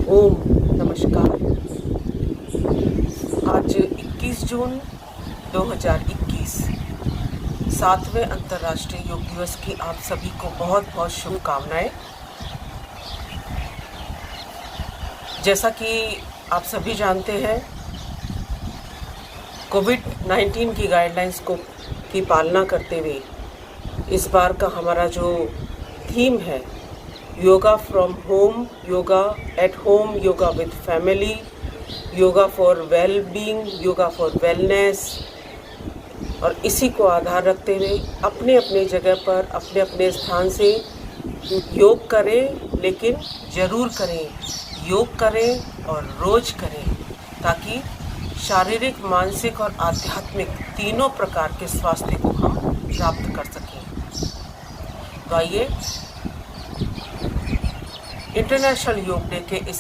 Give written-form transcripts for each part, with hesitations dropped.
ओम नमस्कार। आज 21 जून 2021 7वें अंतर्राष्ट्रीय योग दिवस की आप सभी को बहुत बहुत शुभकामनाएं। जैसा कि आप सभी जानते हैं, कोविड-19 की गाइडलाइंस की पालना करते हुए इस बार का हमारा जो थीम है, yoga from home, yoga at home, yoga with family, yoga for well being, yoga for wellness, और इसी को आधार रखते हुए अपने अपने जगह पर अपने अपने स्थान से योग करें, लेकिन ज़रूर करें, योग करें और रोज़ करें, ताकि शारीरिक, मानसिक और आध्यात्मिक तीनों प्रकार के स्वास्थ्य को हम प्राप्त कर सकें। तो आइए इंटरनेशनल योग डे के इस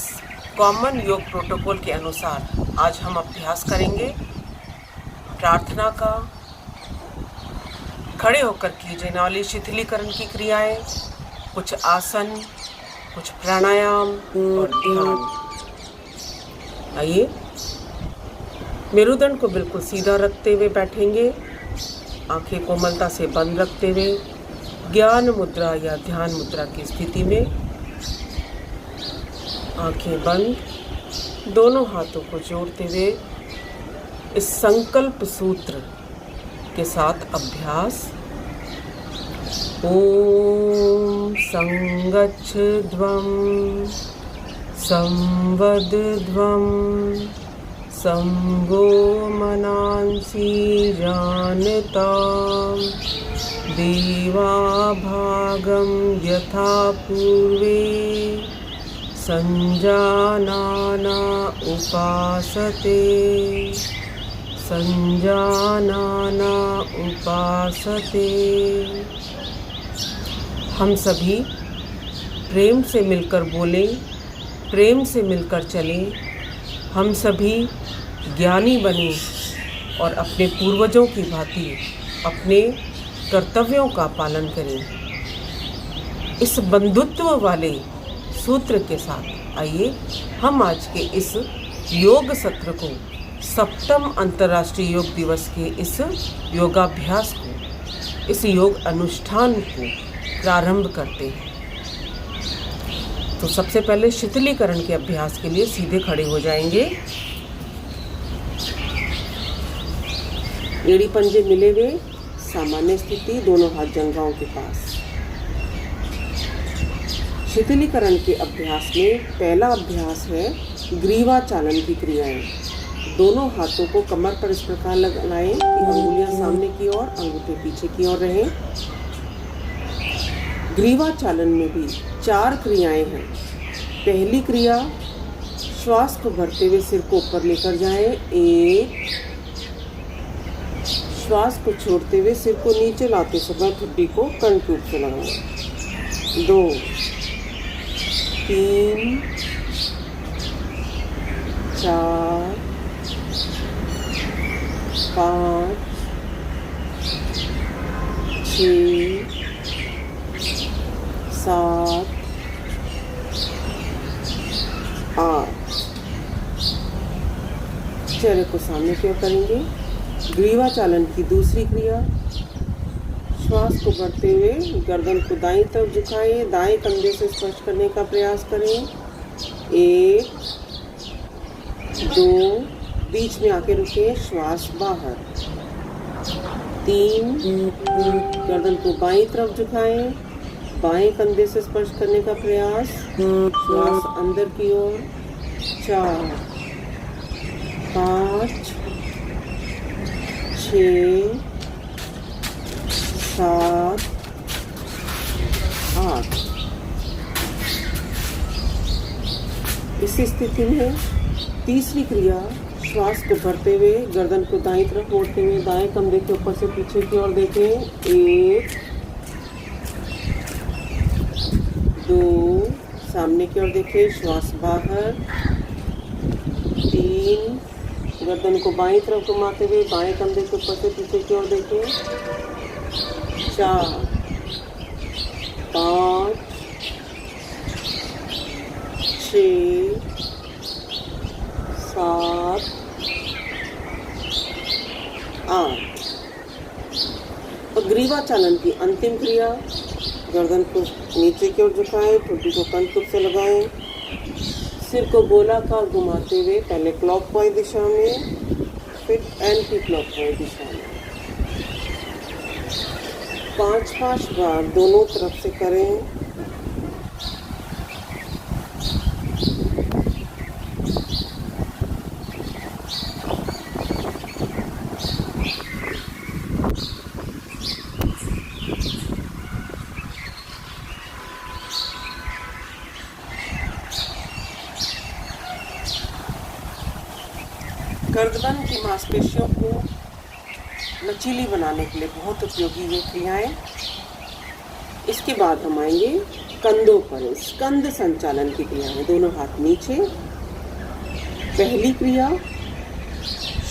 कॉमन योग प्रोटोकॉल के अनुसार आज हम अभ्यास करेंगे प्रार्थना का, खड़े होकर की जाने वाली शिथिलीकरण की क्रियाएं, कुछ आसन, कुछ प्राणायाम और ध्यान। आइए मेरुदंड को बिल्कुल सीधा रखते हुए बैठेंगे, आंखें कोमलता से बंद रखते हुए ज्ञान मुद्रा या ध्यान मुद्रा की स्थिति में आंखें बंद, दोनों हाथों को जोड़ते हुए इस संकल्प सूत्र के साथ अभ्यास। ओम संगच्छध्वं संवदध्वं संगो मनांसि जानतां देवा भागं यथा पूर्वे संजानाना उपासते, संजानाना उपासते। हम सभी प्रेम से मिलकर बोलें, प्रेम से मिलकर चलें, हम सभी ज्ञानी बनें और अपने पूर्वजों की भांति अपने कर्तव्यों का पालन करें। इस बंधुत्व वाले सूत्र के साथ आइए हम आज के इस योग सत्र को, सप्तम अंतर्राष्ट्रीय योग दिवस के इस योगाभ्यास को, इस योग अनुष्ठान को प्रारंभ करते हैं। तो सबसे पहले शिथिलीकरण के अभ्यास के लिए सीधे खड़े हो जाएंगे, एड़ी पंजे मिले हुए, सामान्य स्थिति, दोनों हाथ जंघाओं के पास। शिथिलीकरण के अभ्यास में पहला अभ्यास है ग्रीवा चालन की क्रियाएं। दोनों हाथों को कमर पर इस प्रकार लगाएं कि अंगुलियां सामने की ओर, अंगूठे पीछे की ओर रहें। ग्रीवा चालन में भी 4 क्रियाएं हैं। पहली क्रिया, श्वास को भरते हुए सिर को ऊपर लेकर जाएं, 1। श्वास को छोड़ते हुए सिर को नीचे लाते समय ठुड्डी को कंठूप से लगाएं, 2, 3, 4, 5, 6, 7, 8। चेहरे को सामने की ओर करेंगे। ग्रीवा चालन की दूसरी क्रिया, श्वास को भरते हुए गर्दन को दाईं तरफ झुकाएं, दाएं कंधे से स्पर्श करने का प्रयास करें, 1, 2, बीच में आके रुके, श्वास बाहर, 3, गर्दन को बाईं तरफ झुकाएं, बाएं कंधे से स्पर्श करने का प्रयास, श्वास अंदर की ओर, 4, 5, 6, 7, 8। इस स्थिति में तीसरी क्रिया, श्वास को भरते हुए गर्दन को दाईं तरफ मोड़ते हुए दाएं कंधे के ऊपर से पीछे की ओर देखें, 1, 2, सामने की ओर देखें, श्वास बाहर, 3, गर्दन को बाईं तरफ घुमाते हुए बाएं कंधे के ऊपर से पीछे की ओर देखें, 4, 5, 6, 7, 8। और ग्रीवा चालन की अंतिम क्रिया, गर्दन को नीचे की ओर झुकाएं, ठोड़ी को कंठ से लगाएं, सिर को गोलाकार घुमाते हुए पहले क्लॉकवाइज दिशा में फिर एंटी क्लॉकवाइज दिशा में 5-5 बार दोनों तरफ से करें। गर्दन की मांसपेशियों को लचीली बनाने के लिए बहुत उपयोगी ये क्रियाएं। इसके बाद हम आएंगे कंधों पर, स्कंद संचालन की क्रिया है। दोनों हाथ नीचे। पहली क्रिया,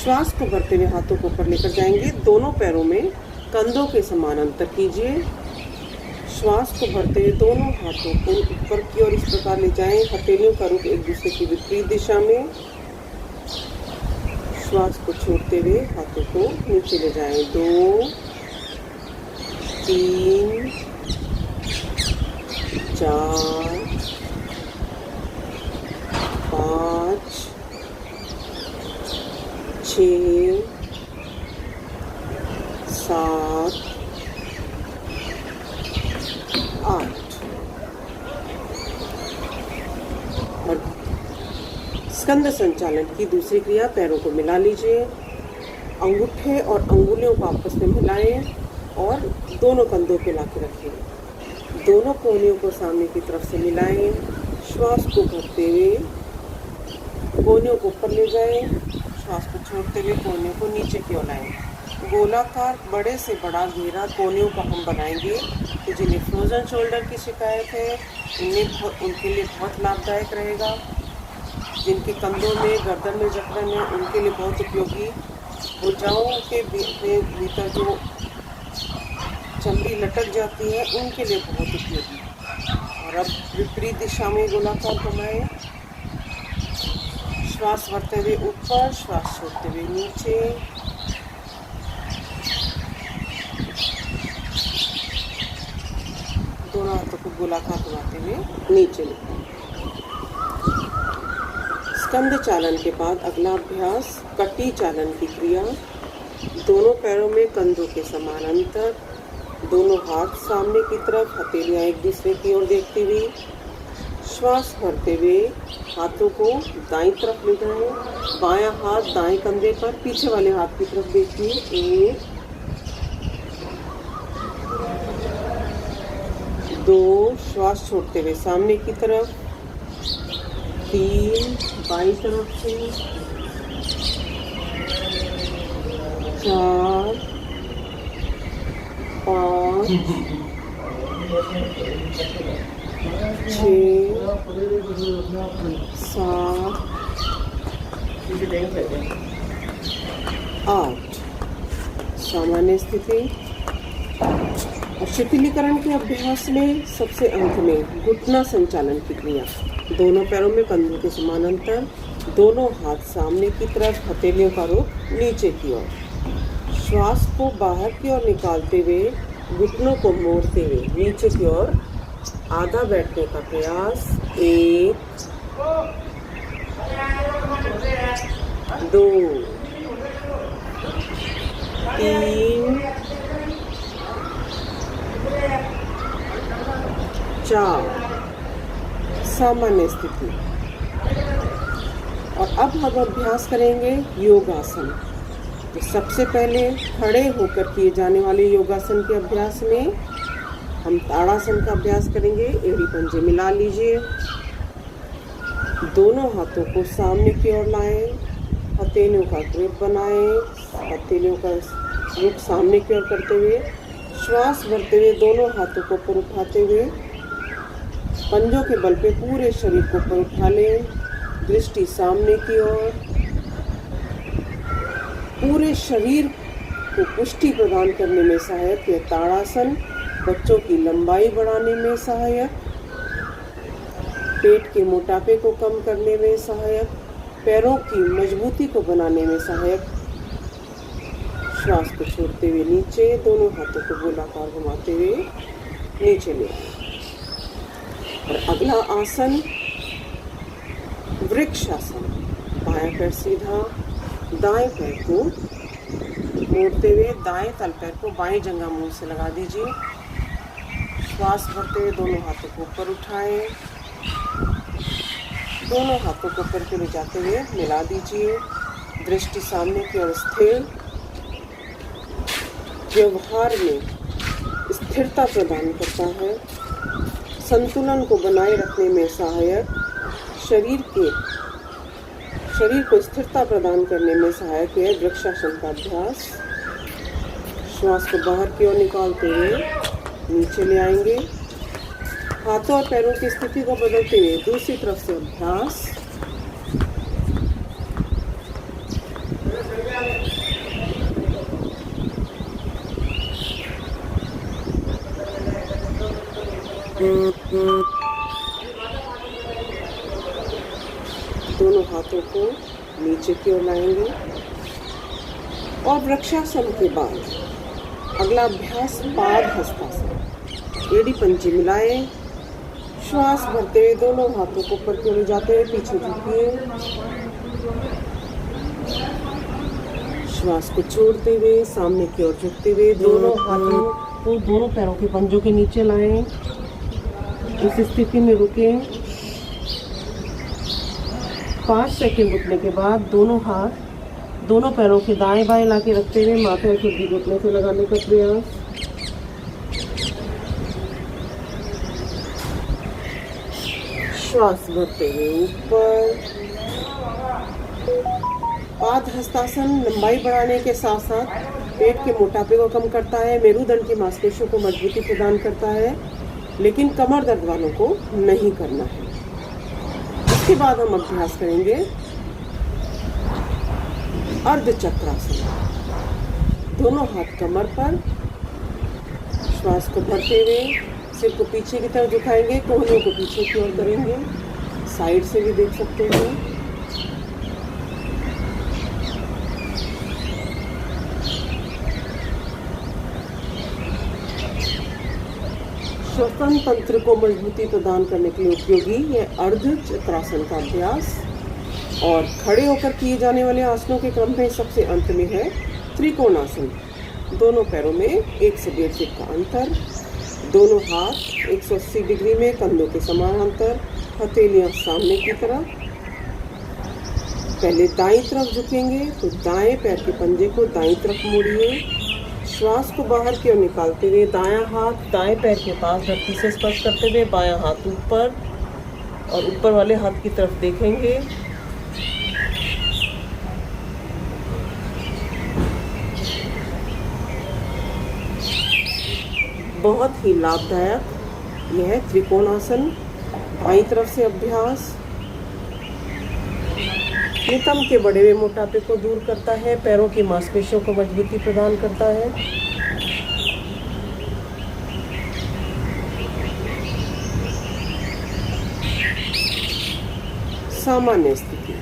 श्वास को भरते हुए हाथों को ऊपर लेकर जाएंगे, दोनों पैरों में कंधों के समान अंतर कीजिए। श्वास को भरते हुए दोनों हाथों को ऊपर की ओर इस प्रकार ले जाएं, हथेलियों का रुख एक दूसरे की विपरीत दिशा में। श्वास को छोड़ते हुए हाथों को नीचे ले जाएं। 2, 3, 4, 5, 6, 7, 8। और स्कंद संचालन की दूसरी क्रिया, पैरों को मिला लीजिए, अंगूठे और अंगुलियों को आपस में मिलाएं और दोनों कंधों पे लाके रखें। दोनों कोहनियों को सामने की तरफ से मिलाएं। श्वास को भरते हुए कोहनियों को ऊपर ले जाएं, श्वास को छोड़ते हुए कोहनियों को नीचे की ओर लाएं। गोलाकार बड़े से बड़ा घेरा कोहनियों का हम बनाएंगे। तो जिन्हें फ्रोजन शोल्डर की शिकायत है उनके लिए बहुत लाभदायक रहेगा। जिनके कंधों में, गर्दन में जकड़न है उनके लिए बहुत उपयोगी। भुजाओं के भीतर जो चमड़ी लटक जाती है उनके लिए बहुत उपयोगी। और अब विपरीत दिशा में गोलाकार घुमाएं। श्वास भरते हुए ऊपर, श्वास छोड़ते हुए नीचे। दोनों हाथों को गोलाकार घुमाते हुए नीचे। स्कंद चालन के बाद अगला अभ्यास, कटी चालन की क्रिया। दोनों पैरों में कंधों के समान अंतर, दोनों हाथ सामने की तरफ, हथेलियां एक दूसरे की ओर देखती हुई। श्वास भरते हुए हाथों को दाईं तरफ ले जाएं, बायां हाथ दाएं कंधे पर, पीछे वाले हाथ की तरफ देखिए। 1, 2, श्वास छोड़ते हुए सामने की तरफ। 3, बाईं तरफ से। 4, 5, 6, 7, 8। सामान्य स्थिति। और शिथिलीकरण के अभ्यास में सबसे अंत में घुटना संचालन की क्रिया। दोनों पैरों में कंधों के समान अंतर, दोनों हाथ सामने की तरफ, हथेलियों का रुख नीचे की ओर। श्वास को बाहर की ओर निकालते हुए घुटनों को मोड़ते हुए नीचे की ओर आधा बैठने का प्रयास। 1, 2, 3, 4। सामान्य स्थिति। और अब हम अभ्यास करेंगे योगासन। तो सबसे पहले खड़े होकर किए जाने वाले योगासन के अभ्यास में हम ताड़ासन का अभ्यास करेंगे। एड़ी पंजे मिला लीजिए, दोनों हाथों को सामने की ओर लाएं, हथेलियों का ग्रिप बनाएं, हथेलियों का रुख सामने की ओर करते हुए श्वास भरते हुए दोनों हाथों को ऊपर उठाते हुए पंजों के बल पे पूरे शरीर को ऊपर उठा लें, दृष्टि सामने की ओर। पूरे शरीर को पुष्टि प्रदान करने में सहायक यह ताड़ासन, बच्चों की लंबाई बढ़ाने में सहायक, पेट के मोटापे को कम करने में सहायक, पैरों की मजबूती को बनाने में सहायक। श्वास को छोड़ते हुए नीचे, दोनों हाथों को गोलाकार घुमाते हुए नीचे ले आए। और अगला आसन वृक्षासन। बायां पैर सीधा, दाएं पैर को मोड़ते हुए दाएं तल पैर को बाएं जंघा मुंह से लगा दीजिए। श्वास भरते हुए दोनों हाथों को ऊपर उठाएं, दोनों हाथों को ऊपर के ले जाते हुए मिला दीजिए। दृष्टि सामने की ओर स्थिर। व्यवहार में स्थिरता प्रदान करता है, संतुलन को बनाए रखने में सहायक, शरीर को स्थिरता प्रदान करने में सहायक है वृक्षासन का अभ्यास। श्वास को बाहर की ओर निकालते हुए नीचे ले आएंगे। हाथों और पैरों की स्थिति को बदलते हुए दूसरी तरफ से अभ्यास। दोनों हाथों को नीचे की ओर लाएंगे और वृक्षासन के बाद अगला अभ्यास पाद हस्तासन। एड़ी पंजे मिलाएं, श्वास भरते हुए दोनों हाथों को ऊपर की ओर ले जाते हुए पीछे झुकिए। श्वास को छोड़ते हुए सामने की ओर झुकते हुए दोनों हाथों को दोनों पैरों के पंजों के नीचे लाएं। इस स्थिति में रुकें। 5 सेकंड रुकने के बाद दोनों हाथ दोनों पैरों के दाएं बाएं लाके रखते हुए माथे और ठुड्डी घुटने से लगाने का प्रयास। श्वास भरते हुए ऊपर। पाद हस्तासन लंबाई बढ़ाने के साथ साथ पेट के मोटापे को कम करता है, मेरुदंड की मांसपेशियों को मजबूती प्रदान करता है, लेकिन कमर दर्द वालों को नहीं करना है। इसके बाद हम अभ्यास करेंगे अर्धचक्रासन। दोनों हाथ कमर पर, श्वास को भरते हुए सिर को पीछे की तरफ झुकाएंगे, कोहनियों को पीछे की ओर करेंगे। साइड से भी देख सकते हैं। श्वसन तंत्र को मजबूती प्रदान करने के लिए उपयोगी यह अर्धचक्रासन का अभ्यास। और खड़े होकर किए जाने वाले आसनों के क्रम में सबसे अंत में है त्रिकोणासन। दोनों पैरों में 1 से 1.5 फीट का अंतर, दोनों हाथ 180 डिग्री में कंधों के समानांतर, हथेलियां सामने की तरफ। पहले दाईं तरफ झुकेंगे तो दाएं पैर के पंजे को दाईं तरफ मोड़िए। श्वास को बाहर की ओर निकालते हुए दायां हाथ दाएं पैर के पास धरती से स्पर्श करते हुए बायां हाथ ऊपर और ऊपर वाले हाथ की तरफ देखेंगे। बहुत ही लाभदायक यह त्रिकोणासन। बाईं तरफ से अभ्यास नितंब के बढ़े हुए मोटापे को दूर करता है, पैरों की मांसपेशियों को मजबूती प्रदान करता है। सामान्य स्थिति।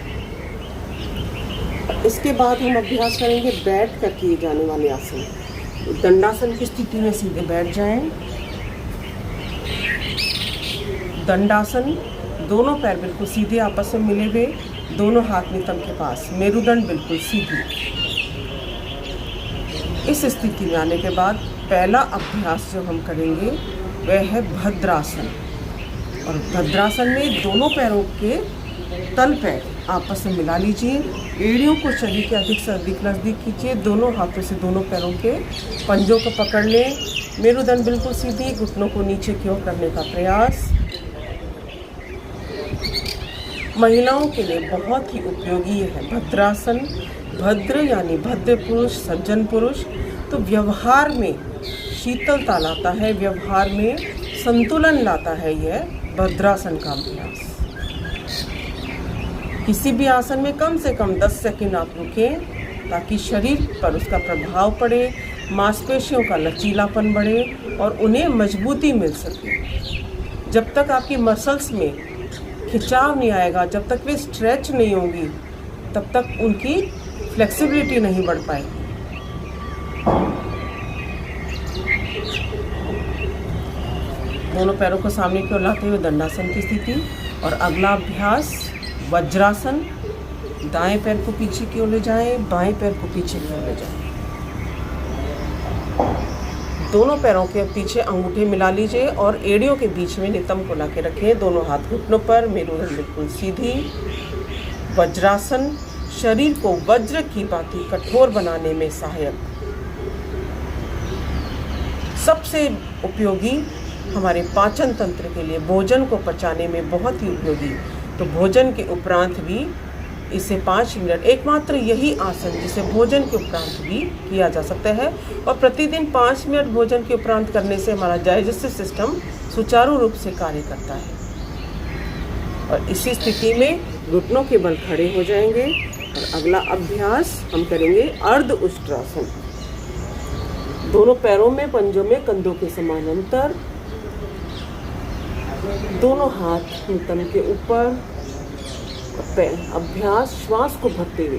इसके बाद हम अभ्यास करेंगे बैठ कर किए जाने वाले आसन। दंडासन की स्थिति में सीधे बैठ जाएं। दंडासन, दोनों पैर बिल्कुल सीधे आपस में मिले हुए, दोनों हाथ नितंब के पास, मेरुदंड बिल्कुल सीधी। इस स्थिति में आने के बाद पहला अभ्यास जो हम करेंगे वह है भद्रासन। और भद्रासन में दोनों पैरों के तल पैर आपस में मिला लीजिए, एड़ियों को शरीर के अधिक से अधिक नज़दीक कीजिए, दोनों हाथों से दोनों पैरों के पंजों को पकड़ लें, मेरुदंड बिल्कुल सीधी, घुटनों को नीचे की ओर करने का प्रयास। महिलाओं के लिए बहुत ही उपयोगी है भद्रासन। भद्र यानी भद्र पुरुष, सज्जन पुरुष। तो व्यवहार में शीतलता लाता है, व्यवहार में संतुलन लाता है यह भद्रासन का अभ्यास। किसी भी आसन में कम से कम 10 सेकंड आप रुकें ताकि शरीर पर उसका प्रभाव पड़े, मांसपेशियों का लचीलापन बढ़े और उन्हें मजबूती मिल सके। जब तक आपकी मसल्स में खिंचाव नहीं आएगा, जब तक वे स्ट्रेच नहीं होंगी, तब तक उनकी फ्लेक्सिबिलिटी नहीं बढ़ पाएगी। दोनों पैरों को सामने की ओर लाते हुए दंडासन की स्थिति। और अगला अभ्यास वज्रासन। दाएं पैर को पीछे की ओर ले जाएं, बाएं पैर को पीछे की ओर ले जाएं। दोनों पैरों के पीछे अंगूठे मिला लीजिए और एड़ियों के बीच में नितंब को लाके रखें। दोनों हाथ घुटनों पर, मेरुदंड बिल्कुल सीधी। वज्रासन शरीर को वज्र की भांति कठोर बनाने में सहायक, सबसे उपयोगी हमारे पाचन तंत्र के लिए, भोजन को पचाने में बहुत ही उपयोगी। तो भोजन के उपरांत भी इसे 5 मिनट, एकमात्र यही आसन जिसे भोजन के उपरांत भी किया जा सकता है। और प्रतिदिन 5 मिनट भोजन के उपरांत करने से हमारा डाइजेस्टिव सिस्टम सुचारू रूप से कार्य करता है। और इसी स्थिति में घुटनों के बल खड़े हो जाएंगे। और अगला अभ्यास हम करेंगे अर्ध उष्ट्रासन। दोनों पैरों में, पंजों में कंधों के समान अंतर। दोनों हाथ नितंब के ऊपर। अभ्यास श्वास को भरते हुए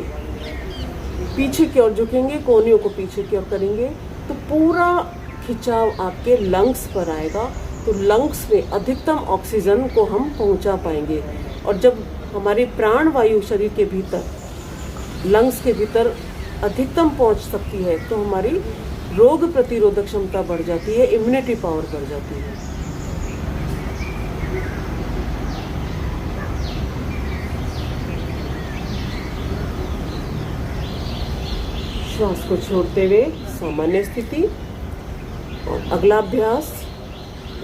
पीछे की ओर झुकेंगे, कोहनियों को पीछे की ओर करेंगे तो पूरा खिंचाव आपके लंग्स पर आएगा। तो लंग्स में अधिकतम ऑक्सीजन को हम पहुंचा पाएंगे। और जब हमारी प्राण वायु शरीर के भीतर, लंग्स के भीतर अधिकतम पहुंच सकती है तो हमारी रोग प्रतिरोधक क्षमता बढ़ जाती है, इम्यूनिटी पावर बढ़ जाती है। श्वास को छोड़ते हुए सामान्य स्थिति। और अगला अभ्यास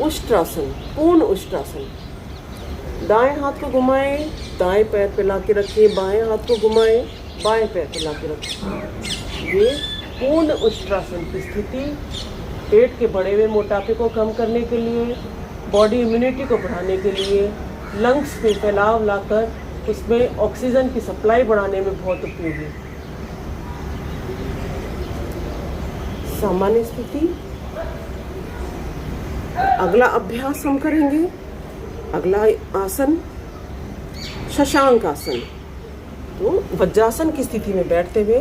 उष्ट्रासन, पूर्ण उष्ट्रासन। दाएं हाथ को घुमाएं, दाएं पैर पे ला के रखिए, बाएं हाथ को घुमाएं, बाएं पैर पे ला के रखिए। ये पूर्ण उष्ट्रासन की स्थिति पेट के बढ़े हुए मोटापे को कम करने के लिए, बॉडी इम्यूनिटी को बढ़ाने के लिए, लंग्स में फैलाव लाकर उसमें ऑक्सीजन की सप्लाई बढ़ाने में बहुत उपयोगी। सामान्य स्थिति। अगला अभ्यास हम करेंगे, अगला आसन शशांक आसन। तो वज्रासन की स्थिति में बैठते हुए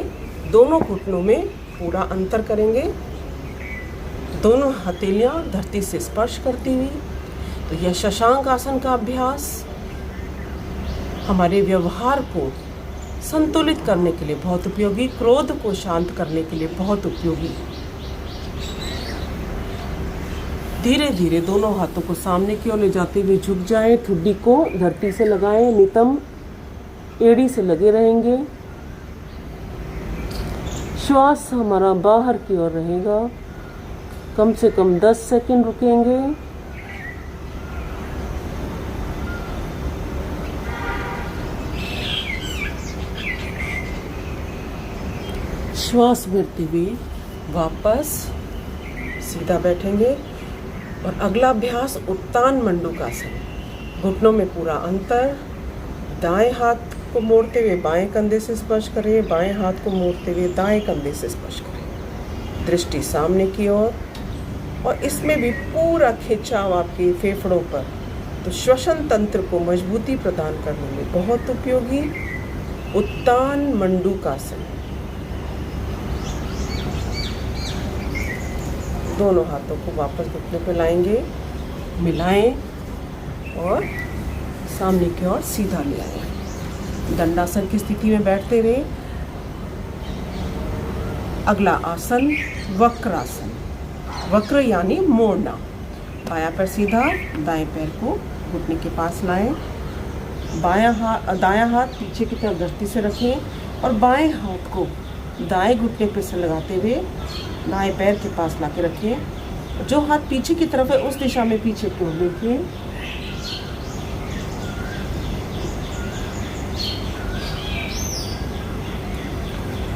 दोनों घुटनों में पूरा अंतर करेंगे, दोनों हथेलियां धरती से स्पर्श करती हुई। तो यह शशांक आसन का अभ्यास हमारे व्यवहार को संतुलित करने के लिए बहुत उपयोगी, क्रोध को शांत करने के लिए बहुत उपयोगी। धीरे धीरे दोनों हाथों को सामने की ओर ले जाते हुए झुक जाएं, ठुड्डी को धरती से लगाएं, नितंब एड़ी से लगे रहेंगे। श्वास हमारा बाहर की ओर रहेगा, कम से कम 10 सेकंड रुकेंगे। श्वास भरते हुए वापस सीधा बैठेंगे। और अगला अभ्यास उत्तान मंडूकासन। घुटनों में पूरा अंतर, दाएं हाथ को मोड़ते हुए बाएं कंधे से स्पर्श करें, बाएं हाथ को मोड़ते हुए दाएं कंधे से स्पर्श करें, दृष्टि सामने की ओर। और इसमें भी पूरा खिंचाव आपके फेफड़ों पर, तो श्वसन तंत्र को मजबूती प्रदान करने में बहुत उपयोगी उत्तान मंडूकासन। दोनों हाथों को वापस घुटने पे लाएंगे, मिलाएं और सामने की ओर सीधा ले आएं। दंडासन की स्थिति में बैठते हुए अगला आसन वक्रासन। वक्र यानी मोड़ना। बायां पैर सीधा, दाएं पैर को घुटने के पास लाएं, दायां हाथ पीछे की तरफ धरती से रखें और बाएं हाथ को दाएं घुटने पे से लगाते हुए दाएं पैर के पास लाके रखिए। जो हाथ पीछे की तरफ है उस दिशा में पीछे की ओर देखिए।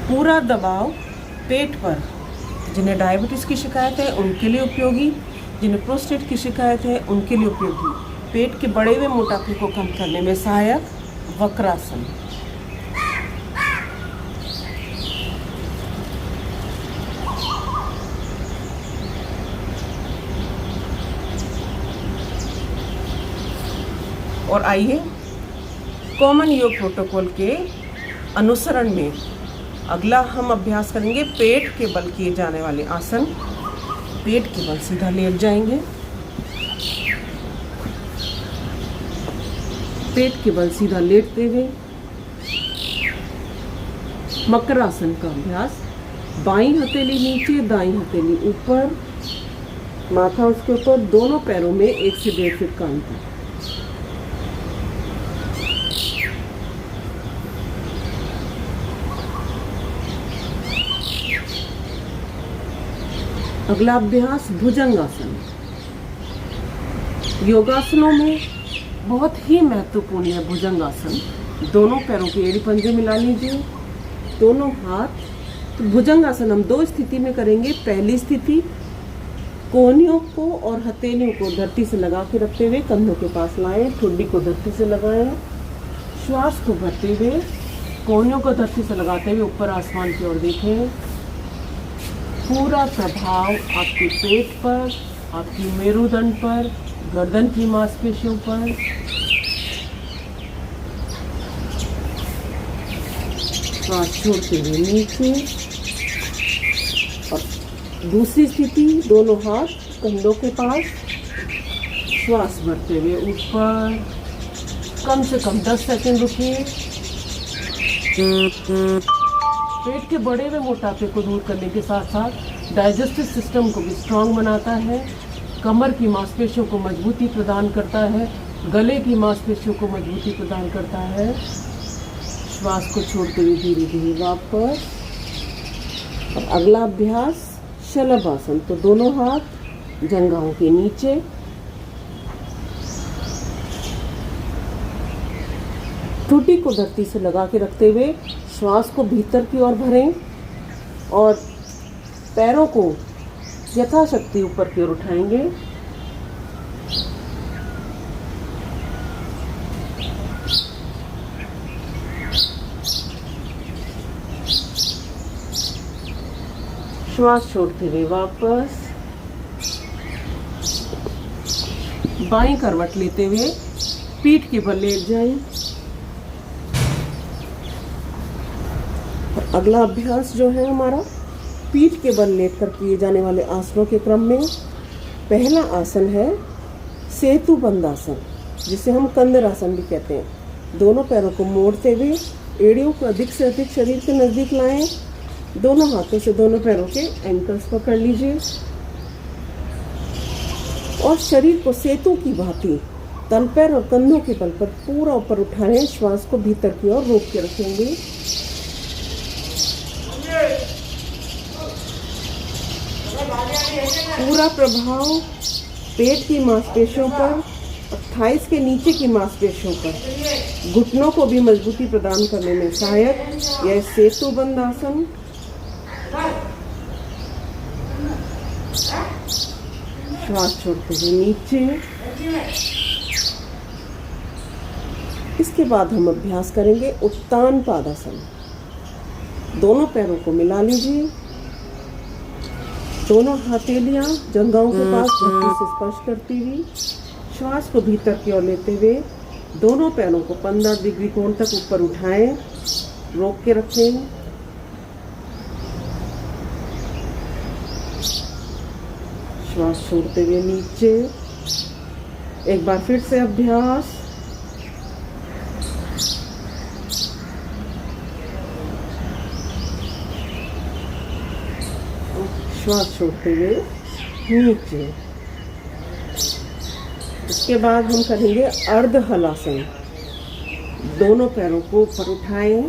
पूरा दबाव पेट पर। जिन्हें डायबिटीज की शिकायत है उनके लिए उपयोगी, जिन्हें प्रोस्टेट की शिकायत है उनके लिए उपयोगी, पेट के बढ़े हुए मोटापे को कम करने में सहायक वक्रासन। और आइए कॉमन योग प्रोटोकॉल के अनुसरण में अगला हम अभ्यास करेंगे पेट के बल किए जाने वाले आसन। पेट के बल सीधा लेट जाएंगे, पेट के बल सीधा लेटते हुए मकरासन का अभ्यास। बाईं हथेली नीचे, दाईं हथेली ऊपर, माथा उसके ऊपर, दोनों पैरों में 1 से 1.5 फीट का अंतर। अगला अभ्यास भुजंगासन। योगासनों में बहुत ही महत्वपूर्ण है भुजंगासन। दोनों पैरों के एड़ी पंजे मिला लीजिए, दोनों हाथ। तो भुजंगासन हम 2 स्थिति में करेंगे। पहली स्थिति, कोहनियों को और हथेलियों को धरती से लगा के रखते हुए कंधों के पास लाएं, ठुड्डी को धरती से लगाएं, श्वास को भरते हुए कोहनियों को धरती से लगाते हुए ऊपर आसमान की ओर देखें। पूरा प्रभाव आपके पेट पर, आपकी मेरुदंड पर, गर्दन की मांसपेशियों पर। श्वास छोड़ते हुए नीचे। और दूसरी स्थिति, दोनों हाथ कंधों के पास, श्वास भरते हुए ऊपर। कम से कम 10 सेकंड रुकिए। पेट के बढ़े हुए मोटापे को दूर करने के साथ साथ डाइजेस्टिव सिस्टम को भी स्ट्रांग बनाता है, कमर की मांसपेशियों को मजबूती प्रदान करता है, गले की मांसपेशियों को मजबूती प्रदान करता है। श्वास को छोड़ते हुए धीरे धीरे वापस। और अगला अभ्यास शलभासन। तो दोनों हाथ जंघाओं के नीचे, ठुड्डी को धरती से लगा के रखते हुए श्वास को भीतर की ओर भरें और पैरों को यथाशक्ति ऊपर की ओर उठाएंगे। श्वास छोड़ते हुए वापस। बाईं करवट लेते हुए पीठ के बल लेट जाएं। अगला अभ्यास जो है हमारा पीठ के बल लेटकर किए जाने वाले आसनों के क्रम में पहला आसन है सेतु बंधासन, जिसे हम कंदरासन भी कहते हैं। दोनों पैरों को मोड़ते हुए एड़ियों को अधिक से अधिक शरीर के नज़दीक लाएं। दोनों हाथों से दोनों पैरों के एंकल्स पकड़ लीजिए और शरीर को सेतु की भांति तल पैर और कंधों के बल पर पूरा ऊपर उठाएं। श्वास को भीतर की ओर रोक के रखेंगे। पूरा प्रभाव पेट की मांसपेशियों पर और थाइस के नीचे की मांसपेशियों पर, घुटनों को भी मजबूती प्रदान करने में सहायक यह सेतु बंधासन। श्वास छोड़ते हुए नीचे। इसके बाद हम अभ्यास करेंगे उत्तान पादासन। दोनों पैरों को मिला लीजिए, दोनों हथेलियां जंघाओं के पास धरती से स्पर्श करती हुई श्वास को भीतर की ओर लेते हुए दोनों पैरों को 15 डिग्री कोण तक ऊपर उठाएं, रोक के रखें। श्वास छोड़ते हुए नीचे। एक बार फिर से अभ्यास। श्वास छोड़ते हुए नीचे। इसके बाद हम करेंगे अर्ध हलासन। दोनों पैरों को ऊपर उठाएं,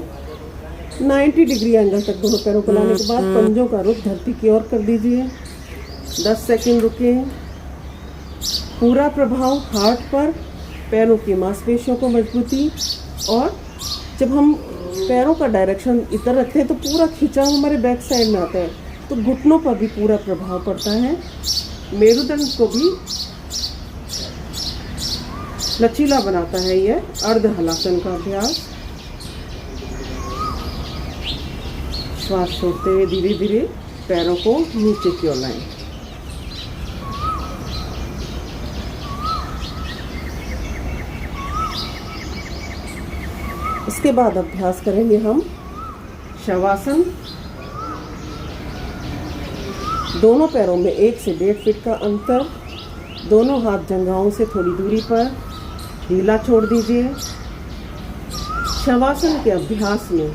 90 डिग्री एंगल तक दोनों पैरों को लाने के बाद पंजों का रुख धरती की ओर कर दीजिए। 10 सेकंड रुकें। पूरा प्रभाव हार्ट पर, पैरों की मांसपेशियों को मजबूती, और जब हम पैरों का डायरेक्शन इधर रखते हैं तो पूरा खिंचाव हमारे बैक साइड में आता है, तो घुटनों पर भी पूरा प्रभाव पड़ता है। मेरुदंड को भी लचीला बनाता है यह अर्ध हलासन का अभ्यास। श्वास छोड़ते हुए धीरे धीरे पैरों को नीचे की ओर लाएं। इसके बाद अभ्यास करेंगे हम शवासन। दोनों पैरों में 1 से 1.5 फीट का अंतर, दोनों हाथ जंघाओं से थोड़ी दूरी पर, ढीला छोड़ दीजिए। शवासन के अभ्यास में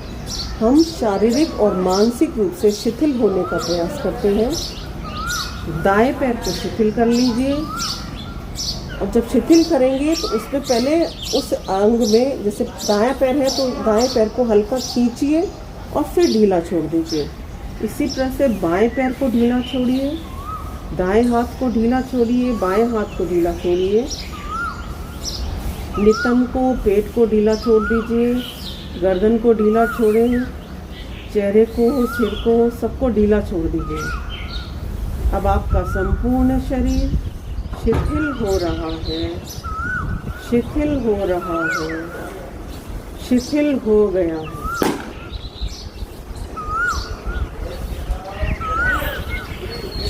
हम शारीरिक और मानसिक रूप से शिथिल होने का प्रयास करते हैं। दाएं पैर को शिथिल कर लीजिए और जब शिथिल करेंगे तो उसमें पहले उस अंग में, जैसे दायां पैर है तो दाएं पैर को हल्का खींचिए और फिर ढीला छोड़ दीजिए। इसी तरह से बाएं पैर को ढीला छोड़िए, दाएं हाथ को ढीला छोड़िए, बाएं हाथ को ढीला छोड़िए। नितंब को, पेट को ढीला छोड़ दीजिए, गर्दन को ढीला छोड़ें, चेहरे को, सिर को, सबको ढीला छोड़ दीजिए। अब आपका संपूर्ण शरीर शिथिल हो रहा है, शिथिल हो रहा है, शिथिल हो गया है।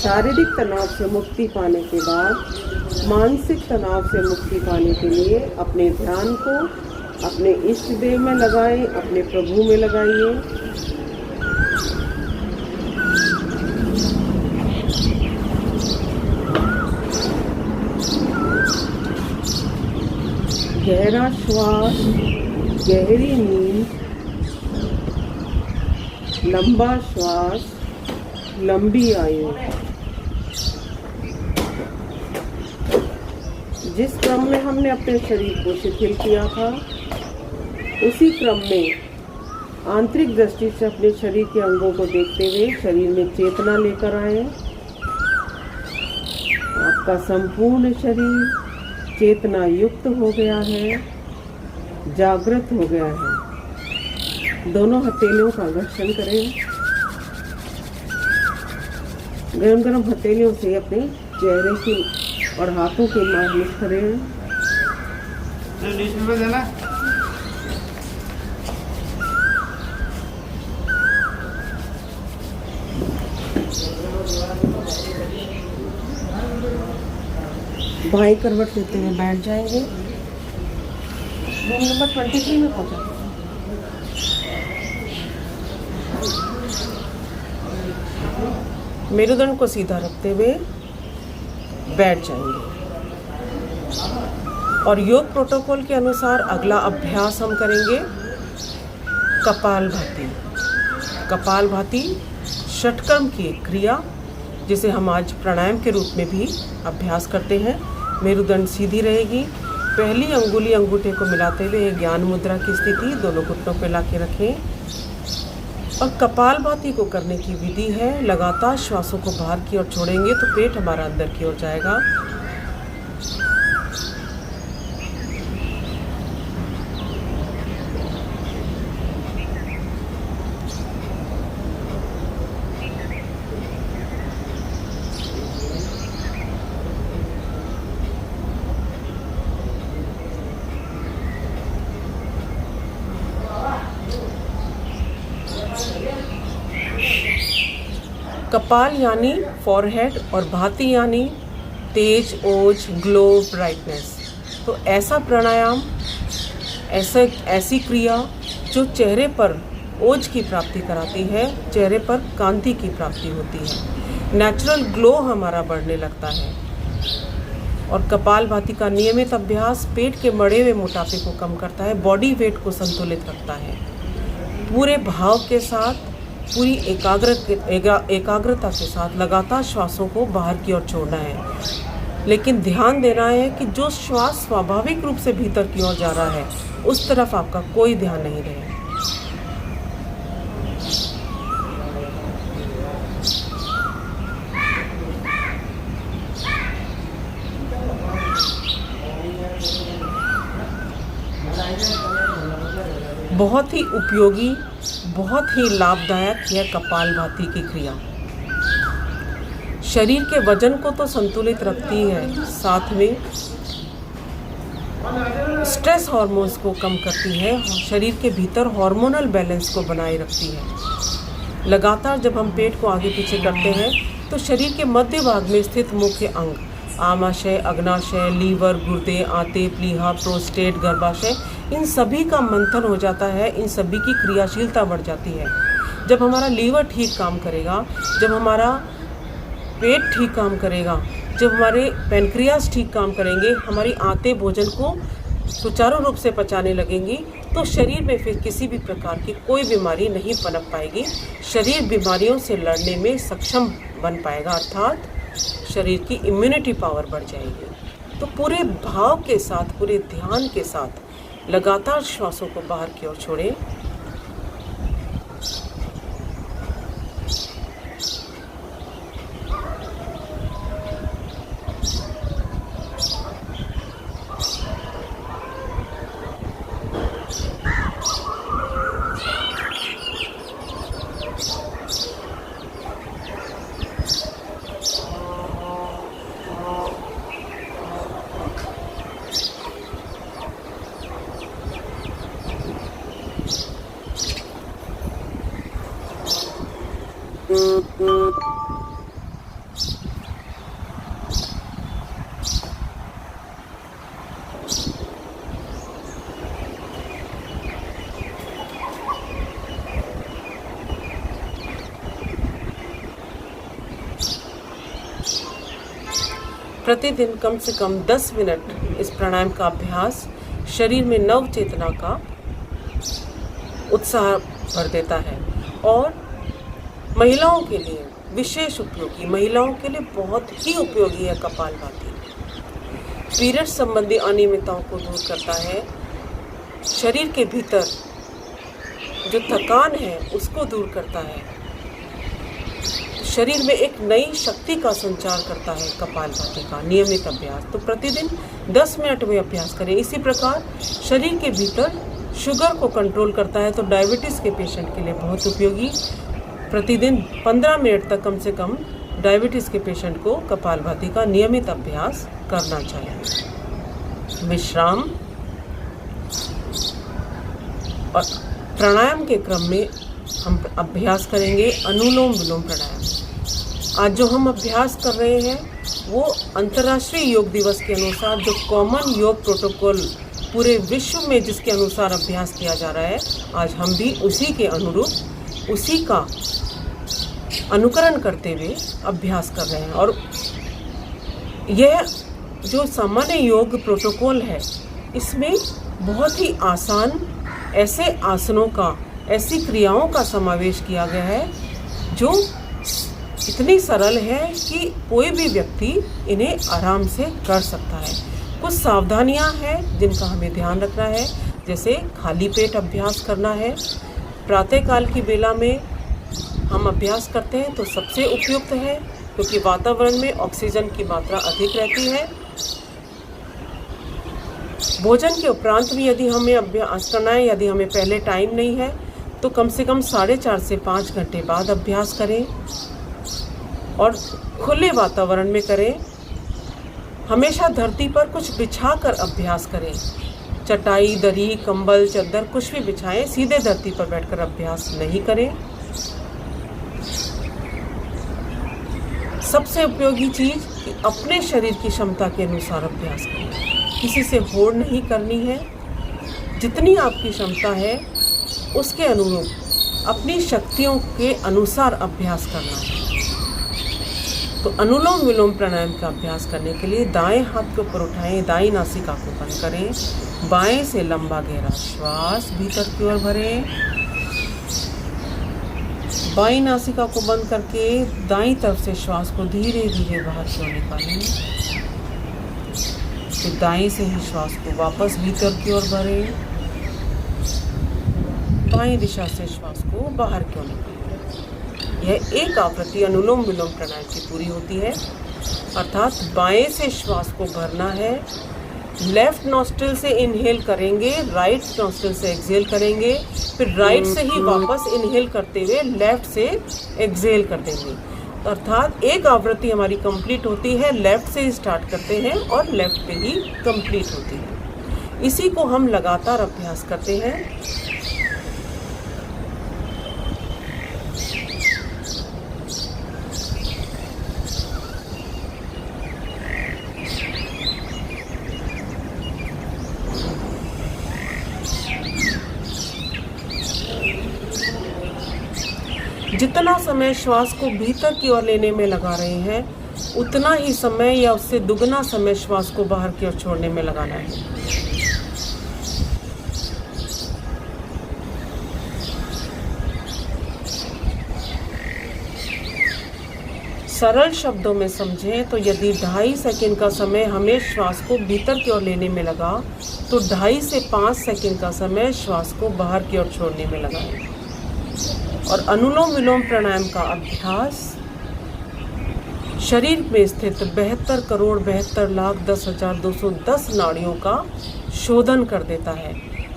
शारीरिक तनाव से मुक्ति पाने के बाद मानसिक तनाव से मुक्ति पाने के लिए अपने ध्यान को अपने इष्ट देव में लगाएं, अपने प्रभु में लगाइए। गहरा श्वास, गहरी नींद, लंबा श्वास, लंबी आयु। जिस क्रम में हमने अपने शरीर को शिथिल किया था, उसी क्रम में आंतरिक दृष्टि से अपने शरीर के अंगों को देखते हुए शरीर में चेतना लेकर आए। आपका संपूर्ण शरीर चेतना युक्त हो गया है, जागृत हो गया है। दोनों हथेलियों का घर्षण करें। गरम गरम हथेलियों से अपने चेहरे की और हाथों की मालिश करें। बाएं करवट लेते हुए बैठ जाएंगे। रूम नंबर 23 में पहुंचा। मेरुदंड को सीधा रखते हुए बैठ जाएंगे और योग प्रोटोकॉल के अनुसार अगला अभ्यास हम करेंगे कपालभाति। कपालभाति षटकर्म की एक क्रिया जिसे हम आज प्राणायाम के रूप में भी अभ्यास करते हैं। मेरुदंड सीधी रहेगी। पहली अंगुली अंगूठे को मिलाते हुए ज्ञान मुद्रा की स्थिति, दोनों घुटनों पर लाके रखें। और कपालभाति को करने की विधि है, लगातार श्वासों को बाहर की ओर छोड़ेंगे तो पेट हमारा अंदर की ओर जाएगा। कपाल यानी फॉरहेड और भाति यानी तेज, ओज, ग्लो, ब्राइटनेस। तो ऐसा प्राणायाम, ऐसी क्रिया जो चेहरे पर ओज की प्राप्ति कराती है, चेहरे पर कांति की प्राप्ति होती है, नेचुरल ग्लो हमारा बढ़ने लगता है। और कपालभाति का नियमित अभ्यास पेट के मड़े हुए मोटापे को कम करता है, बॉडी वेट को संतुलित रखता है। पूरे भाव के साथ, पूरी एकाग्रता के साथ लगातार श्वासों को बाहर की ओर छोड़ना है। लेकिन ध्यान देना है कि जो श्वास स्वाभाविक रूप से भीतर की ओर जा रहा है उस तरफ आपका कोई ध्यान नहीं रहे। बहुत ही उपयोगी, बहुत ही लाभदायक है कपालभाति की क्रिया। शरीर के वजन को तो संतुलित रखती है, साथ में स्ट्रेस हार्मोन्स को कम करती है, शरीर के भीतर हार्मोनल बैलेंस को बनाए रखती है। लगातार जब हम पेट को आगे पीछे करते हैं तो शरीर के मध्य भाग में स्थित मुख्य अंग आमाशय, अग्नाशय, लीवर, गुर्दे, आंतें, प्लीहा, प्रोस्टेट, गर्भाशय, इन सभी का मंथन हो जाता है, इन सभी की क्रियाशीलता बढ़ जाती है। जब हमारा लीवर ठीक काम करेगा, जब हमारा पेट ठीक काम करेगा, जब हमारे पैनक्रियास ठीक काम करेंगे, हमारी आंतें भोजन को सुचारू रूप से पचाने लगेंगी, तो शरीर में फिर किसी भी प्रकार की कोई बीमारी नहीं पनप पाएगी। शरीर बीमारियों से लड़ने में सक्षम बन पाएगा, अर्थात शरीर की इम्यूनिटी पावर बढ़ जाएगी। तो पूरे भाव के साथ, पूरे ध्यान के साथ लगातार श्वासों को बाहर की ओर छोड़ें। प्रतिदिन कम से कम 10 मिनट इस प्राणायाम का अभ्यास शरीर में नव चेतना का उत्साह भर देता है और महिलाओं के लिए विशेष उपयोगी, महिलाओं के लिए बहुत ही उपयोगी है कपालभाति। पीरियड संबंधी अनियमितताओं को दूर करता है, शरीर के भीतर जो थकान है उसको दूर करता है, शरीर में एक नई शक्ति का संचार करता है कपालभाति का नियमित अभ्यास। तो प्रतिदिन 10 मिनट में अभ्यास करें। इसी प्रकार शरीर के भीतर शुगर को कंट्रोल करता है, तो डायबिटीज़ के पेशेंट के लिए बहुत उपयोगी। प्रतिदिन 15 मिनट तक कम से कम डायबिटीज़ के पेशेंट को कपालभाति का नियमित अभ्यास करना चाहिए। विश्राम और प्राणायाम के क्रम में हम अभ्यास करेंगे अनुलोम विलोम प्राणायाम। आज जो हम अभ्यास कर रहे हैं वो अंतर्राष्ट्रीय योग दिवस के अनुसार जो कॉमन योग प्रोटोकॉल पूरे विश्व में जिसके अनुसार अभ्यास किया जा रहा है, आज हम भी उसी के अनुरूप, उसी का अनुकरण करते हुए अभ्यास कर रहे हैं। और यह जो सामान्य योग प्रोटोकॉल है, इसमें बहुत ही आसान ऐसे आसनों का, ऐसी क्रियाओं का समावेश किया गया है जो इतनी सरल है कि कोई भी व्यक्ति इन्हें आराम से कर सकता है। कुछ सावधानियां हैं जिनका हमें ध्यान रखना है, जैसे खाली पेट अभ्यास करना है। प्रातःकाल की बेला में हम अभ्यास करते हैं तो सबसे उपयुक्त है, क्योंकि वातावरण में ऑक्सीजन की मात्रा अधिक रहती है। भोजन के उपरांत भी यदि हमें अभ्यास करना है, यदि हमें पहले टाइम नहीं है, तो कम से कम 4.5 से 5 घंटे बाद अभ्यास करें और खुले वातावरण में करें। हमेशा धरती पर कुछ बिछाकर अभ्यास करें। चटाई, दरी, कंबल, चादर कुछ भी बिछाएं, सीधे धरती पर बैठकर अभ्यास नहीं करें। सबसे उपयोगी चीज़ कि अपने शरीर की क्षमता के अनुसार अभ्यास करें। किसी से होड़ नहीं करनी है। जितनी आपकी क्षमता है उसके अनुरूप अपनी शक्तियों के अनुसार अभ्यास करना है। तो अनुलोम विलोम प्राणायाम का अभ्यास करने के लिए दाएं हाथ को ऊपर उठाएं, दाईं नासिका को बंद करें, बाएं से लंबा गहरा श्वास भीतर की ओर भरें, बाईं नासिका को बंद करके दाईं तरफ से श्वास को धीरे धीरे बाहर की ओर निकालें। फिर दाएं से ही श्वास को वापस भीतर की ओर भरें, बाईं दिशा से श्वास को बाहर की ओर निकालें। यह एक आवृत्ति अनुलोम विलोम प्राणायाम की पूरी होती है, अर्थात बाएं से श्वास को भरना है, लेफ्ट नॉस्ट्रिल से इनहेल करेंगे, राइट नॉस्ट्रिल से एक्सहेल करेंगे, फिर राइट से ही वापस इनहेल करते हुए लेफ्ट से एक्सहेल कर देंगे। अर्थात एक आवृत्ति हमारी कंप्लीट होती है, लेफ्ट से ही स्टार्ट करते हैं और लेफ्ट पे ही कंप्लीट होती है। इसी को हम लगातार अभ्यास करते हैं। जितना समय श्वास को भीतर की ओर लेने में लगा रहे हैं, उतना ही समय या उससे दुगना समय श्वास को बाहर की ओर छोड़ने में लगाना है। सरल शब्दों में समझें तो यदि 2.5 सेकंड का समय हमें श्वास को भीतर की ओर लेने में लगा, तो 2.5 से 5 सेकंड का समय श्वास को बाहर की ओर छोड़ने में लगाएं। और अनुलोम विलोम प्राणायाम का अभ्यास शरीर में स्थित 72,72,10,210 नाड़ियों का शोधन कर देता है,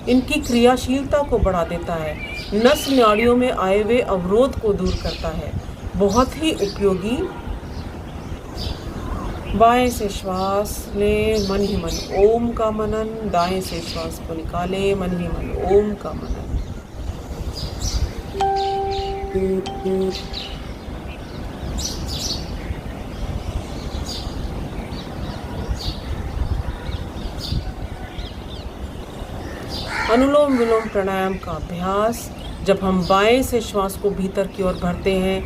इनकी क्रियाशीलता को बढ़ा देता है, नस नाड़ियों में आए हुए अवरोध को दूर करता है। बहुत ही उपयोगी। बाएं से श्वास लें, मन ही मन ओम का मनन। दाएं से श्वास को निकालें, मन ही मन ओम का मनन। अनुलोम विलोम प्राणायाम का अभ्यास, जब हम बाएं से श्वास को भीतर की ओर भरते हैं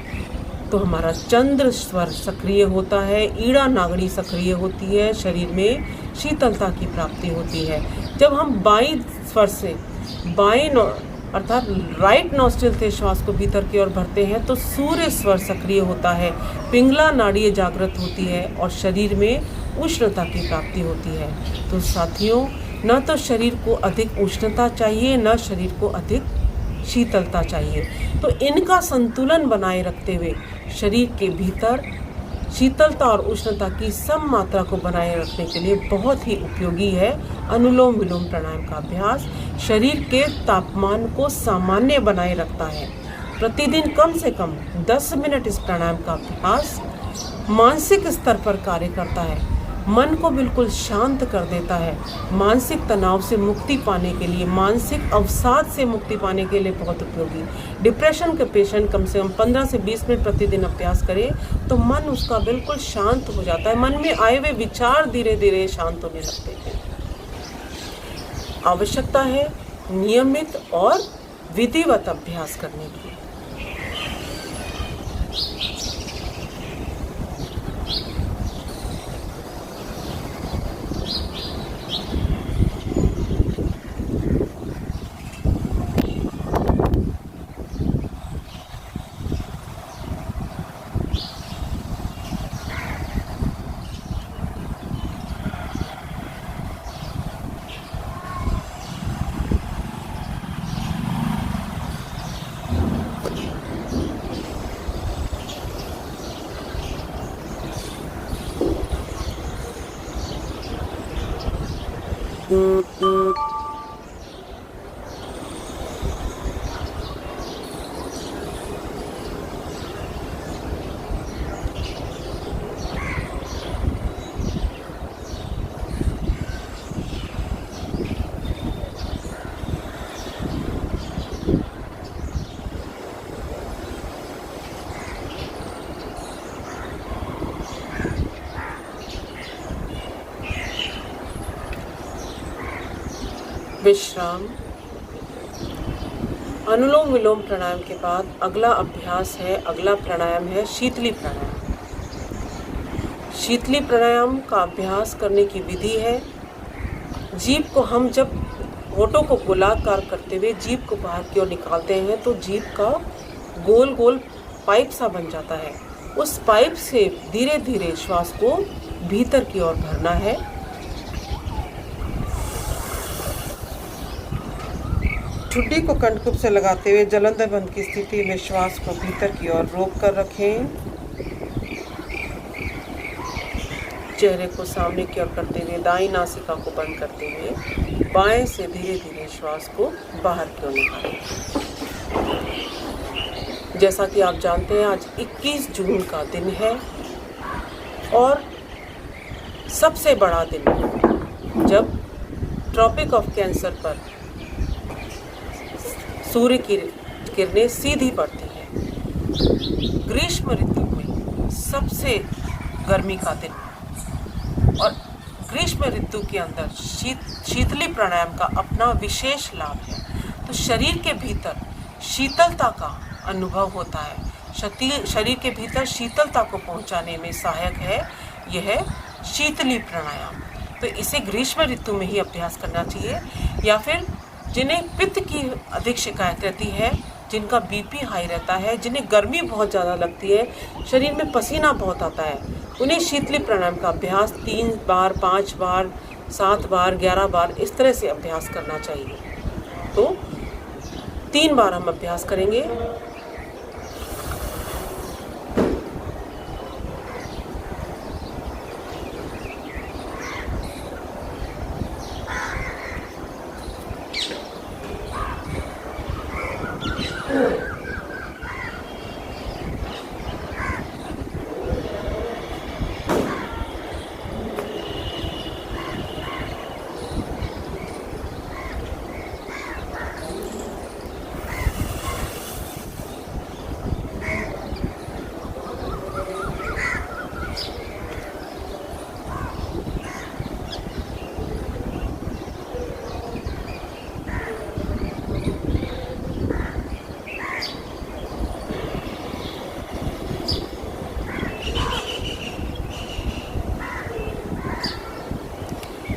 तो हमारा चंद्र स्वर सक्रिय होता है, ईड़ा नागड़ी सक्रिय होती है, शरीर में शीतलता की प्राप्ति होती है। जब हम बाईं स्वर से अर्थात राइट नॉस्ट्रिल से श्वास को भीतर की ओर भरते हैं तो सूर्य स्वर सक्रिय होता है, पिंगला नाड़ी जागृत होती है और शरीर में उष्णता की प्राप्ति होती है। तो साथियों, न तो शरीर को अधिक उष्णता चाहिए, न शरीर को अधिक शीतलता चाहिए। तो इनका संतुलन बनाए रखते हुए शरीर के भीतर शीतलता और उष्णता की सम मात्रा को बनाए रखने के लिए बहुत ही उपयोगी है अनुलोम विलोम प्राणायाम का अभ्यास। शरीर के तापमान को सामान्य बनाए रखता है। प्रतिदिन कम से कम 10 मिनट इस प्राणायाम का अभ्यास मानसिक स्तर पर कार्य करता है, मन को बिल्कुल शांत कर देता है। मानसिक तनाव से मुक्ति पाने के लिए, मानसिक अवसाद से मुक्ति पाने के लिए बहुत उपयोगी। डिप्रेशन के पेशेंट कम से कम 15 से 20 मिनट प्रतिदिन अभ्यास करें तो मन उसका बिल्कुल शांत हो जाता है। मन में आए हुए विचार धीरे धीरे शांत होने लगते हैं। आवश्यकता है नियमित और विधिवत अभ्यास करने की। विश्राम। अनुलोम विलोम प्राणायाम के बाद अगला प्राणायाम है शीतली प्राणायाम। शीतली प्राणायाम का अभ्यास करने की विधि है, जीभ को हम जब होठों को गोलाकार करते हुए जीभ को बाहर की ओर निकालते हैं तो जीभ का गोल गोल पाइप सा बन जाता है। उस पाइप से धीरे धीरे श्वास को भीतर की ओर भरना है। ठुड्डी को कंठकुप से लगाते हुए जलंधर बंद की स्थिति में श्वास को भीतर की ओर रोक कर रखें। चेहरे को सामने की ओर करते हुए दाईं नासिका को बंद करते हुए बाएं से धीरे धीरे श्वास को बाहर की ओर निकालें। जैसा कि आप जानते हैं, आज 21 जून का दिन है और सबसे बड़ा दिन जब ट्रॉपिक ऑफ कैंसर पर सूर्य की किरणें सीधी पड़ती है। ग्रीष्म ऋतु में सबसे गर्मी का दिन और ग्रीष्म ऋतु के अंदर शीतली प्राणायाम का अपना विशेष लाभ है। तो शरीर के भीतर शीतलता का अनुभव होता है। शरीर के भीतर शीतलता को पहुंचाने में सहायक है, यह है शीतली प्राणायाम। तो इसे ग्रीष्म ऋतु में ही अभ्यास करना चाहिए, या फिर जिन्हें पित्त की अधिक शिकायत रहती है, जिनका बीपी हाई रहता है, जिन्हें गर्मी बहुत ज़्यादा लगती है, शरीर में पसीना बहुत आता है, उन्हें शीतली प्राणायाम का अभ्यास 3 बार, 5 बार, 7 बार, 11 बार इस तरह से अभ्यास करना चाहिए। तो 3 बार हम अभ्यास करेंगे।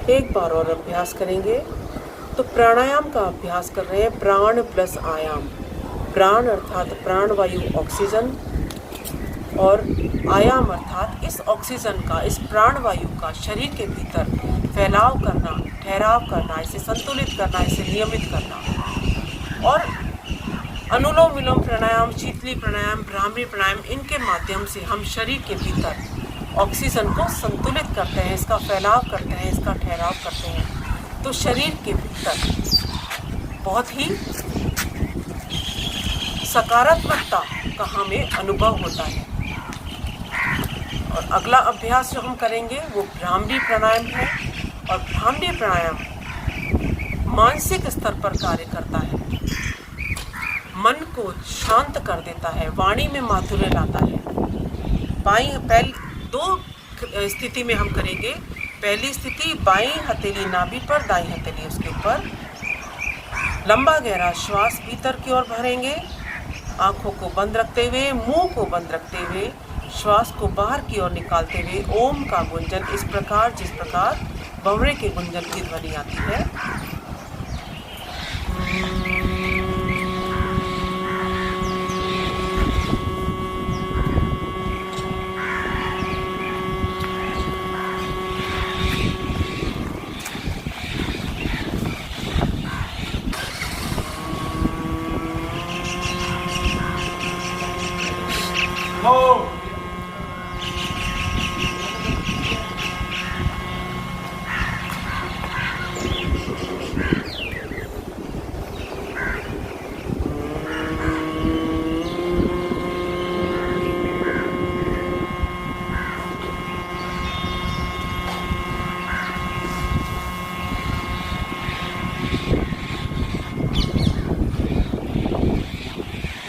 एक बार और अभ्यास करेंगे। तो प्राणायाम का अभ्यास कर रहे हैं, प्राण प्लस आयाम। प्राण अर्थात प्राणवायु ऑक्सीजन, और आयाम अर्थात इस ऑक्सीजन का, इस प्राणवायु का शरीर के भीतर फैलाव करना, ठहराव करना, इसे संतुलित करना, इसे नियमित करना। और अनुलोम विलोम प्राणायाम, शीतली प्राणायाम, भ्रामरी प्राणायाम, इनके माध्यम से हम शरीर के भीतर ऑक्सीजन को संतुलित करते हैं, इसका फैलाव करते हैं, इसका ठहराव करते हैं। तो शरीर के भीतर बहुत ही सकारात्मकता का हमें अनुभव होता है। और अगला अभ्यास जो हम करेंगे वो भ्रामरी प्राणायाम है। और भ्रामरी प्राणायाम मानसिक स्तर पर कार्य करता है, मन को शांत कर देता है, वाणी में माधुर्य लाता है। पहले 2 स्थिति में हम करेंगे। पहली स्थिति बाईं हथेली नाभि पर, दाईं हथेली उसके ऊपर। लंबा गहरा श्वास भीतर की ओर भरेंगे, आंखों को बंद रखते हुए, मुंह को बंद रखते हुए, श्वास को बाहर की ओर निकालते हुए ओम का गुंजन इस प्रकार, जिस प्रकार भंवरे के गुंजन की ध्वनि आती है।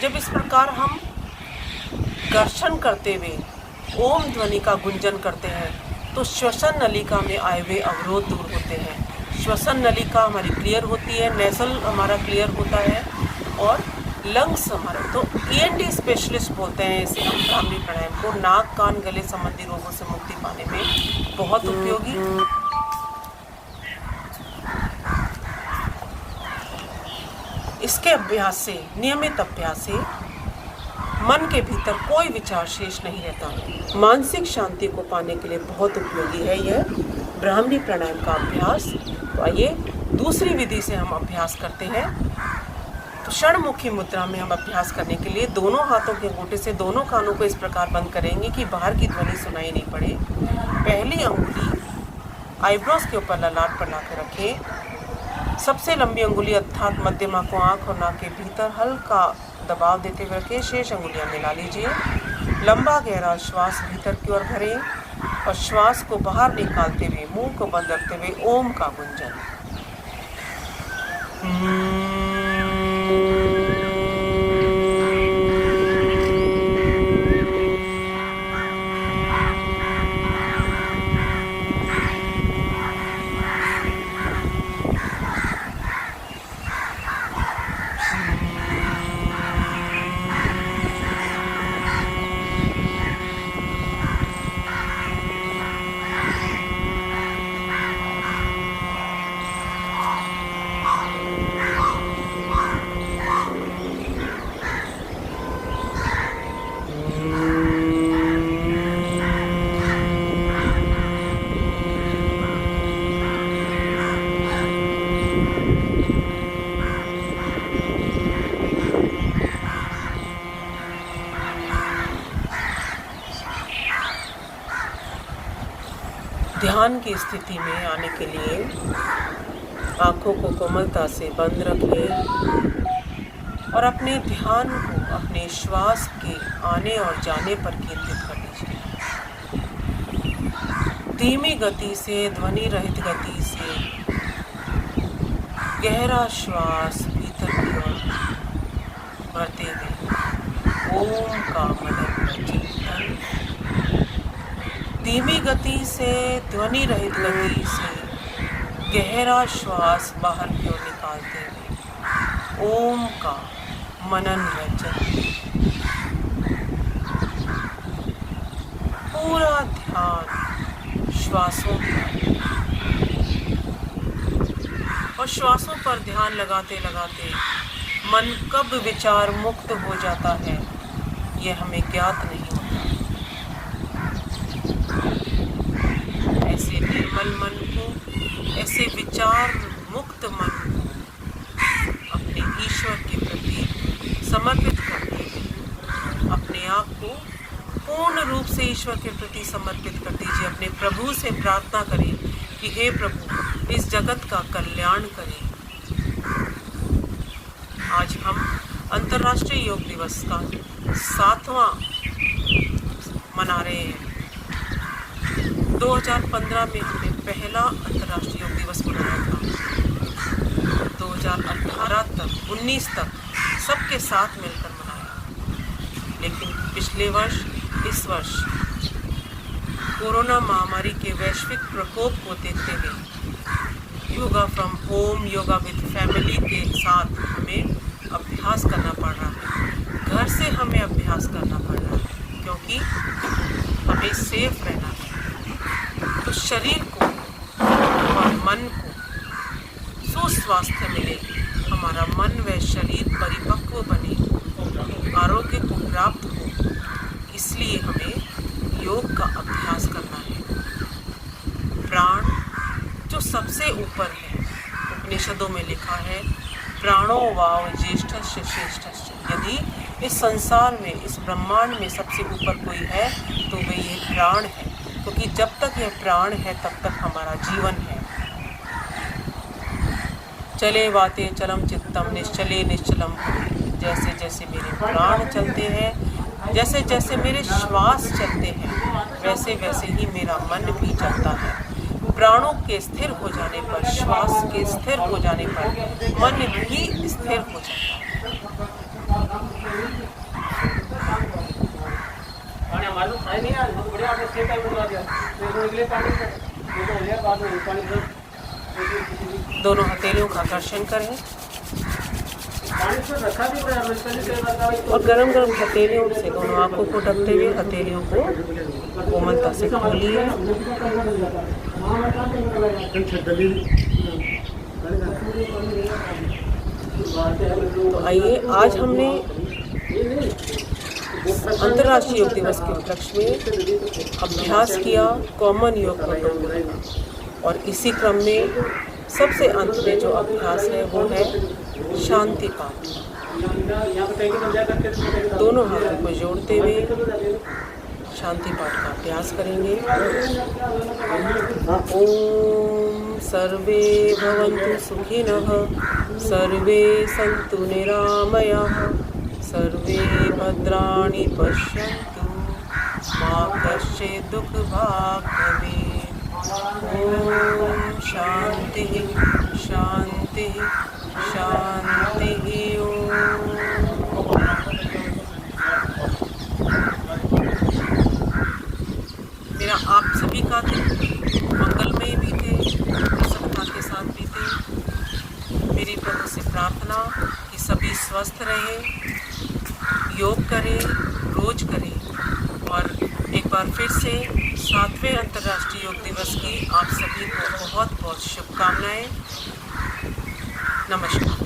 जब इस प्रकार हम घर्षण करते हुए ओम ध्वनि का गुंजन करते हैं तो श्वसन नलिका में आए हुए अवरोध दूर होते हैं। श्वसन नलिका हमारी क्लियर होती है, नेसल हमारा क्लियर होता है, और लंग्स हमारे, तो ENT स्पेशलिस्ट बोलते हैं इसे हम भ्रामरी प्राणायाम को, नाक कान गले संबंधी रोगों से मुक्ति पाने में बहुत उपयोगी। इसके अभ्यास से, नियमित अभ्यास से मन के भीतर कोई विचार शेष नहीं रहता। मानसिक शांति को पाने के लिए बहुत उपयोगी है यह भ्रामरी प्राणायाम का अभ्यास। तो आइए दूसरी विधि से हम अभ्यास करते हैं। तो षणमुखी मुद्रा में हम अभ्यास करने के लिए दोनों हाथों के अंगूठे से दोनों कानों को इस प्रकार बंद करेंगे कि बाहर की ध्वनि सुनाई नहीं पड़े। पहली अंगुली आईब्रोज के ऊपर ललाट पर लाकर रखें। सबसे लंबी अंगुली अर्थात मध्यमा को आँख और नाक के भीतर हल्का दबाव देते हुए रखें। शेष अंगुलियां मिला लीजिए। लंबा गहरा श्वास भीतर की ओर भरें और श्वास को बाहर निकालते हुए मुंह को बंद रखते हुए ओम का गुंजन। ध्यान की स्थिति में आने के लिए आँखों को कोमलता से बंद रखें और अपने ध्यान को अपने श्वास के आने और जाने पर केंद्रित कर लीजिए। धीमी गति से, ध्वनि रहित गति से गहरा श्वास भीतर की ओर भरते हुए ओम का मनन चिंतन। धीमी गति से, ध्वनि रहित गति से गहरा श्वास बाहर की ओर निकालते हुए ओम का मनन रचन। पूरा ध्यान श्वासों पर और श्वासों पर ध्यान लगाते लगाते मन कब विचार मुक्त हो जाता है यह हमें ज्ञात नहीं होता। ऐसे निर्मल मन को, ऐसे विचार मुक्त मन को अपने ईश्वर के प्रति समर्पित करते हुए अपने आप को पूर्ण रूप से ईश्वर के प्रति समर्पित कर दीजिए। अपने प्रभु से प्रार्थना करें कि हे प्रभु, इस जगत का कल्याण करें। आज हम अंतर्राष्ट्रीय योग दिवस का 7वां मना रहे हैं। 2015 में हमने पहला अंतर्राष्ट्रीय योग दिवस मनाया था। 2018 तक, 19 तक सबके साथ मिलकर मनाया। लेकिन पिछले वर्ष, इस वर्ष कोरोना महामारी के वैश्विक प्रकोप को देखते हुए yoga from home, yoga with family के साथ हमें अभ्यास करना पड़ रहा है। घर से हमें अभ्यास करना पड़ रहा है क्योंकि हमें सेफ रहना है। तो शरीर को और मन को सुस्वास्थ्य मिले, हमारा मन व शरीर परिपक्व बने, आरोग्य को प्राप्त हो, इसलिए हमें योग का अभ्यास करना है। प्राण जो सबसे ऊपर है, उपनिषदों में लिखा है प्राणो वाव ज्येष्ठस्य श्रेष्ठस्य। यदि इस संसार में, इस ब्रह्मांड में सबसे ऊपर कोई है तो वह ये प्राण है, क्योंकि जब तक यह प्राण है तब तक हमारा जीवन है। चले वाते चलम चित्तम निश्चले निश्चलम। जैसे जैसे मेरे प्राण चलते हैं, जैसे जैसे मेरे श्वास चलते हैं, वैसे वैसे ही मेरा मन भी चलता है। प्राणों के स्थिर हो जाने पर, श्वास के स्थिर हो जाने पर मन भी स्थिर हो जाता है। दोनों हथेलियों का आकर्षण करें और गरम गरम हथेलियों से दोनों आंखों को ढकते हुए हथेलियों को कोमलता से खोलिए। तो आइए, आज हमने अंतर्राष्ट्रीय योग दिवस के उपलक्ष्य में अभ्यास किया कॉमन योग प्रोटोकॉल का, और इसी क्रम में सबसे अंत में जो अभ्यास है वो है शांति पाठ। दोनों हाथों को जोड़ते हुए शांति पाठ का अभ्यास करेंगे। ओम सर्वे भवन्तु सुखिनः, सर्वे सन्तु निरामयाः, सर्वे भद्राणि पश्यन्तु, मा कश्चित् दुःखभाग् भवेत्। ओम शांति शांति शांति। ओम मेरा आप सभी का दिन मंगलमय बीते, प्रसन्नता के साथ बीते। मेरी प्रभु से प्रार्थना कि सभी स्वस्थ रहे, योग करें, रोज करें। और एक बार फिर से 7वें अंतर्राष्ट्रीय योग दिवस की आप सभी को बहुत बहुत शुभकामनाएं। नमस्कार।